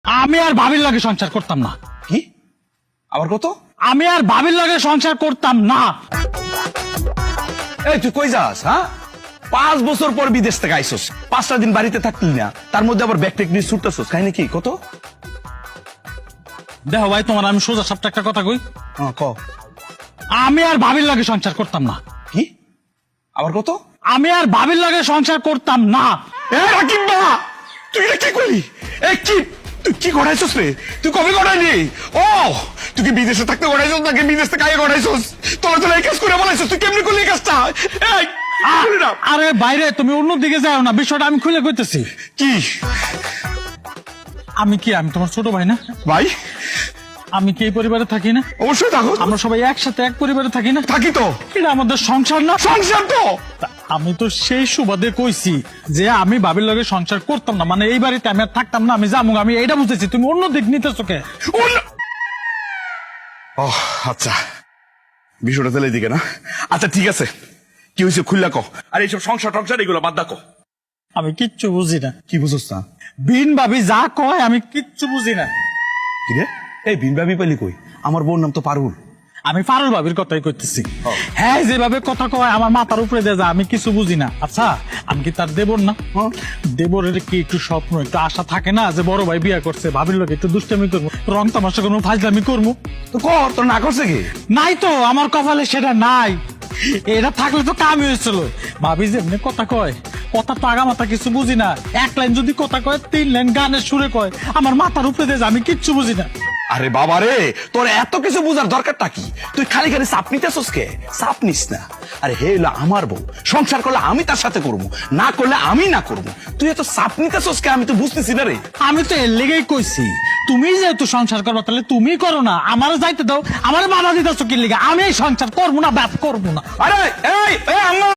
আমি আর ভাবির লগে সংসার করতাম না। কি আবার কত? আমি আর ভাবির লগে সংসার করতাম না। এই তুই কই যাস? হ্যাঁ, 5 বছর পর বিদেশ থেকে আইসোস, 5টা দিন বাড়িতে থাকলি না, তার মধ্যে আবার ব্যাগ টেক নিয়ে ছুটতেছোস, কাহিনী কি কত? দেখো ভাই, তোমার আমি সোজা সাপটা একটা কথা কই, ক। আমি আর ভাবির লগে সংসার করতাম না। কি আবার কত? আমি আর ভাবির লগে সংসার করতাম না। এ রাকিব বা, তুই এটা কি করলি? এ কি তুই কি গড়াইছস রে? তুই কবে গড়াইলি? ও তুই কি বিদেশে থাকতে গড়াইছস নাকি বিদেশ থেকে আগে গড়াইছস? তোরা এই কাজ করে বলাইছস, তুই কেমনি করলি এই কাজটা? এই খুলে দাও। আরে বাইরে, তুমি অন্য দিকে যাও না, বিষয়টা আমি খুলে কইতেছি। কি আমি তোমার ছোট ভাই না? ভাই, আমি কি এই পরিবারে থাকি না? অবশ্যই থাকো। আমরা সবাই একসাথে এক পরিবারে থাকি না? থাকি তো। এটা আমাদের সংসার না? সংসার তো। আমি তো সেই সুবাদে কইছি যে আমি ভাবির লগে সংসার করতাম না, মানে এই বাড়িতে আমি আর থাকতাম না, আমি যাবো, আমি এইটা বুঝেছি। তুমি অন্য দিক নিতেছো কে? ও আচ্ছা, বিষয়টা তাহলে এদিকে না। আচ্ছা ঠিক আছে, কি হয়েছে খুললা কো। আর এইসব সংসার টংসার এগুলো বাদ দাও। আমি কিচ্ছু বুঝি না। কি বুঝছ না? বিন ভাবি যা কয় আমি কিচ্ছু বুঝি না। কি রে? এই বিন ভাবি পাইলি কই? আমার বোন নাম তো পারুল। আমি পারুল ভাবির কথাই কইতেছি। হ্যাঁ, যেভাবে কথা কয় আমার মাথার উপরে দিয়ে যায়, আমি কিছু বুঝি না। আচ্ছা, আমি কি তার দেবর না? দেবরের কি একটু স্বপ্ন, একটু আশা থাকে না যে বড় ভাই বিয়ে করছে, ভাবির লোক একটু দুষ্টামি করবো, রং তামাশা করবো, ফাজলামি করবো? তো কর, তোর না করছে কি? নাই তো, আমার কপালে সেটা নাই। এটা থাকলে তো কামই হয়েছিল। ভাবি যেমনি কথা কয়, কথা তো আগা মাথা কিছু বুঝি না। এক লাইন যদি কথা কয়, 3 লাইন গানের সুরে কয়, আমার মাথার উপরে দিয়ে যায়, আমি কিচ্ছু বুঝি না। আরে বাবা রে, তোর এত কিছু বোঝার দরকারটা কি? তুই খালি খালি চাপ নিতেছস কে? চাপ নিস না। আরে হে হলো আমার বউ, সংসার করলে আমি তার সাথে করবো, না করলে আমি না করবো। তুই এত চাপ নিতেছস কে? আমি তো বুঝতেছি না রে। আমি তো এর লেগেই কইছি, তুমি যেহেতু সংসার করো তাহলে তুমি করো না, আমারও যাইতে দাও। আমার বাধা দিতেছো কি লিগা? আমি এই সংসার করবো না, বাপ করবো না। আরে এই আম্মা